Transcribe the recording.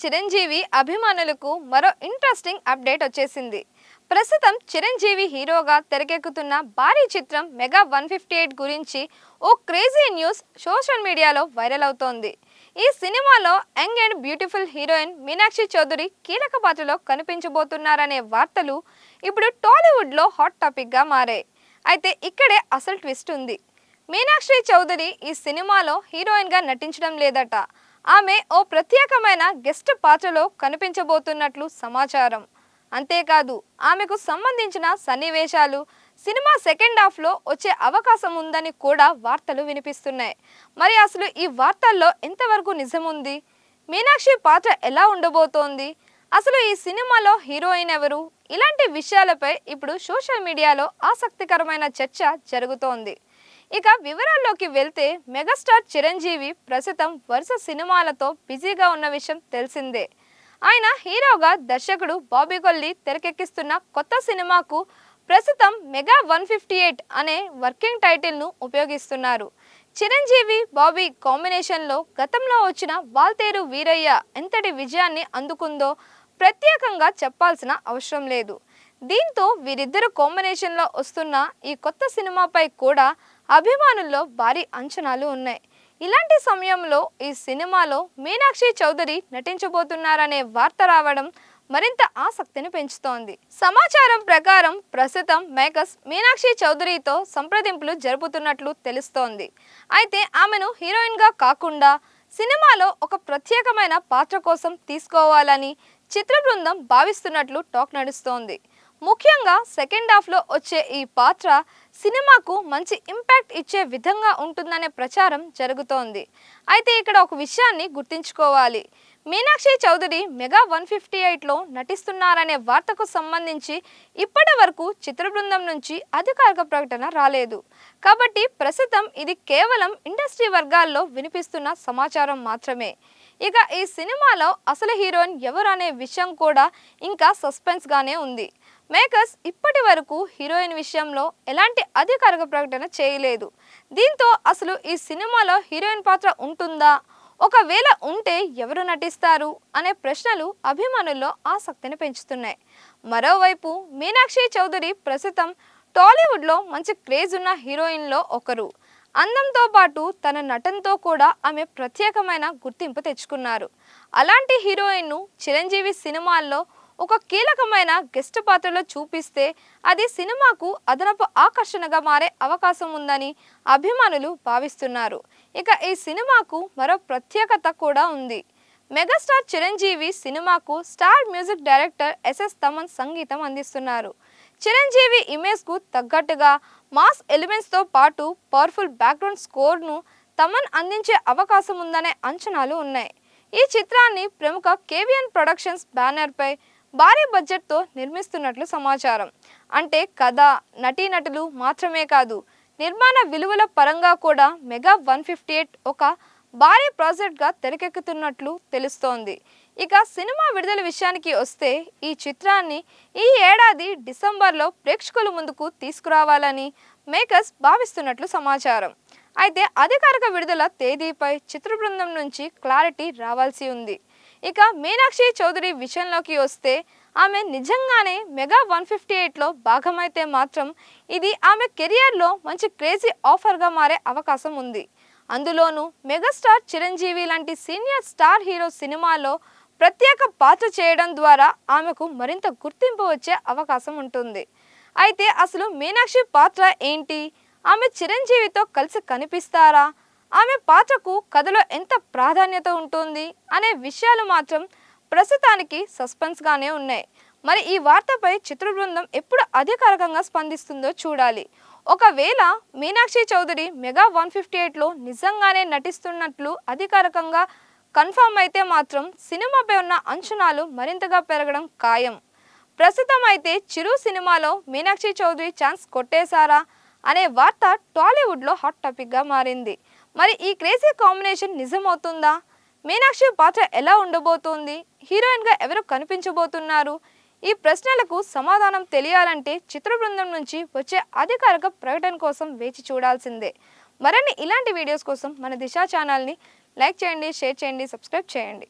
చిరంజీవి అభిమానులకు మరో interesting update వచ్చేసింది. ప్రస్తుతం చిరంజీవి హీరోగా తెరకెక్కుతున్న భారీ చిత్రం మెగా 158 గురించి ఓ క్రేజీ న్యూస్ సోషల్ మీడియాలో వైరల్ అవుతోంది. ఈ సినిమాలో young and beautiful heroine Meenakshi Chaudhary కీలక పాత్రలో కనిపించబోతున్నారనే వార్తలు ఇప్పుడు టాలీవుడ్లో హాట్ టాపిక్గా మారాయి. అయితే ఇక్కడే అసలు ట్విస్ట్ ఉంది. మీనాక్షి చౌదరి ఈ సినిమాలో హీరోయిన్గా నటించడం లేదట. ఆమె ఓ ప్రత్యేకమైన గెస్ట్ పాత్రలో కనిపించబోతున్నట్లు సమాచారం. అంతేకాదు ఆమెకు సంబంధించిన సన్నివేశాలు సినిమా సెకండ్ హాఫ్లో వచ్చే అవకాశం ఉందని కూడా వార్తలు వినిపిస్తున్నాయి. మరి అసలు ఈ వార్తల్లో ఎంతవరకు నిజం ఉంది? మీనాక్షి పాత్ర ఎలా ఉండబోతోంది? అసలు ఈ సినిమాలో హీరోయిన్ ఎవరు? ఇలాంటి విషయాలపై ఇప్పుడు సోషల్ మీడియాలో ఆసక్తికరమైన చర్చ జరుగుతోంది. ఇక వివరాల్లోకి వెళ్తే మెగాస్టార్ చిరంజీవి ప్రస్తుతం వరుస సినిమాలతో బిజీగా ఉన్న విషయం తెలిసిందే. ఆయన హీరోగా దర్శకుడు బాబీ కొల్లి తెరకెక్కిస్తున్న కొత్త సినిమాకు ప్రస్తుతం మెగా 158 అనే వర్కింగ్ టైటిల్ను ఉపయోగిస్తున్నారు. చిరంజీవి బాబీ కాంబినేషన్లో గతంలో వచ్చిన వాల్తేరు వీరయ్య ఎంతటి విజయాన్ని అందుకుందో ప్రత్యేకంగా చెప్పాల్సిన అవసరం లేదు. దీంతో వీరిద్దరు కాంబినేషన్లో వస్తున్న ఈ కొత్త సినిమాపై కూడా అభిమానుల్లో భారీ అంచనాలు ఉన్నాయి. ఇలాంటి సమయంలో ఈ సినిమాలో మీనాక్షి చౌదరి నటించబోతున్నారనే వార్త రావడం మరింత ఆసక్తిని పెంచుతోంది. సమాచారం ప్రకారం ప్రస్తుతం మేకర్స్ మీనాక్షి చౌదరితో సంప్రదింపులు జరుపుతున్నట్లు తెలుస్తోంది. అయితే ఆమెను హీరోయిన్గా కాకుండా సినిమాలో ఒక ప్రత్యేకమైన పాత్ర కోసం తీసుకోవాలని చిత్ర బృందం భావిస్తున్నట్లు టాక్ నడుస్తోంది. ముఖ్యంగా సెకండ్ హాఫ్లో వచ్చే ఈ పాత్ర సినిమాకు మంచి ఇంపాక్ట్ ఇచ్చే విధంగా ఉంటుందనే ప్రచారం జరుగుతోంది. అయితే ఇక్కడ ఒక విషయాన్ని గుర్తుంచుకోవాలి. మీనాక్షి చౌదరి మెగా 158లో నటిస్తున్నారనే వార్తకు సంబంధించి ఇప్పటి వరకు చిత్ర బృందం నుంచి అధికారిక ప్రకటన రాలేదు. కాబట్టి ప్రస్తుతం ఇది కేవలం ఇండస్ట్రీ వర్గాల్లో వినిపిస్తున్న సమాచారం మాత్రమే. ఇక ఈ సినిమాలో అసలు హీరోయిన్ ఎవరు అనే విషయం కూడా ఇంకా సస్పెన్స్గానే ఉంది. మేకర్స్ ఇప్పటి వరకు హీరోయిన్ విషయంలో ఎలాంటి అధికారిక ప్రకటన చేయలేదు. దీంతో అసలు ఈ సినిమాలో హీరోయిన్ పాత్ర ఉంటుందా? ఒకవేళ ఉంటే ఎవరు నటిస్తారు అనే ప్రశ్నలు అభిమానుల్లో ఆసక్తిని పెంచుతున్నాయి. మరోవైపు మీనాక్షి చౌదరి ప్రస్తుతం టాలీవుడ్లో మంచి క్రేజ్ ఉన్న హీరోయిన్లో ఒకరు. అందంతో పాటు తన నటనతో కూడా ఆమె ప్రత్యేకమైన గుర్తింపు తెచ్చుకున్నారు. అలాంటి హీరోయిన్ను చిరంజీవి సినిమాల్లో ఒక కీలకమైన గెస్ట్ పాత్రలో చూపిస్తే అది సినిమాకు అదనపు ఆకర్షణగా మారే అవకాశం ఉందని అభిమానులు భావిస్తున్నారు. ఇక ఈ సినిమాకు మరో ప్రత్యేకత కూడా ఉంది. మెగాస్టార్ చిరంజీవి సినిమాకు star music director SS Thaman సంగీతం అందిస్తున్నారు. చిరంజీవి ఇమేజ్కు తగ్గట్టుగా మాస్ ఎలిమెంట్స్తో పాటు పవర్ఫుల్ బ్యాక్గ్రౌండ్ స్కోర్ను తమన్ అందించే అవకాశం ఉందనే అంచనాలు ఉన్నాయి. ఈ చిత్రాన్ని ప్రముఖ కేవిఎన్ ప్రొడక్షన్స్ బ్యానర్పై భారీ బడ్జెట్తో నిర్మిస్తున్నట్లు సమాచారం. అంటే కథ, నటీనటులు మాత్రమే కాదు, నిర్మాణ విలువల పరంగా కూడా మెగా 158 ఒక భారీ ప్రాజెక్ట్గా తెరకెక్కుతున్నట్లు తెలుస్తోంది. ఇక సినిమా విడుదల విషయానికి వస్తే ఈ చిత్రాన్ని ఈ ఏడాది డిసెంబర్లో ప్రేక్షకుల ముందుకు తీసుకురావాలని మేకర్స్ భావిస్తున్నట్లు సమాచారం. అయితే అధికారిక విడుదల తేదీపై చిత్ర బృందం నుంచి క్లారిటీ రావాల్సి ఉంది. ఇక మీనాక్షి చౌదరి విషయంలోకి వస్తే ఆమె నిజంగానే మెగా 158లో భాగమైతే మాత్రం ఇది ఆమె కెరియర్లో మంచి క్రేజీ ఆఫర్గా మారే అవకాశం ఉంది. అందులోనూ మెగాస్టార్ చిరంజీవి లాంటి సీనియర్ స్టార్ హీరో సినిమాలో ప్రత్యేక పాత్ర చేయడం ద్వారా ఆమెకు మరింత గుర్తింపు వచ్చే అవకాశం ఉంటుంది. అయితే అసలు మీనాక్షి పాత్ర ఏంటి? ఆమె చిరంజీవితో కలిసి కనిపిస్తారా? ఆమె పాత్రకు కథలో ఎంత ప్రాధాన్యత ఉంటుంది అనే విషయాలు మాత్రం ప్రస్తుతానికి సస్పెన్స్గానే ఉన్నాయి. మరి ఈ వార్తపై చిత్ర బృందం ఎప్పుడు అధికారికంగా స్పందిస్తుందో చూడాలి. ఒకవేళ మీనాక్షి చౌదరి మెగా 158లో నిజంగానే నటిస్తున్నట్లు అధికారికంగా కన్ఫర్మ్ అయితే మాత్రం సినిమాపై ఉన్న అంచనాలు మరింతగా పెరగడం ఖాయం. ప్రస్తుతం అయితే చిరు సినిమాలో మీనాక్షి చౌదరి ఛాన్స్ కొట్టేశారా అనే వార్త టాలీవుడ్లో హాట్ టాపిక్గా మారింది. మరి ఈ క్రేజీ కాంబినేషన్ నిజమవుతుందా? మీనాక్షి పాత్ర ఎలా ఉండబోతోంది? హీరోయిన్గా ఎవరు కనిపించబోతున్నారు? ఈ ప్రశ్నలకు సమాధానం తెలియాలంటే చిత్ర బృందం నుంచి వచ్చే అధికారిక ప్రకటన కోసం వేచి చూడాల్సిందే. మరిన్ని ఇలాంటి వీడియోస్ కోసం మన దిశ ఛానల్ని లైక్ చేయండి, షేర్ చేయండి, సబ్స్క్రైబ్ చేయండి.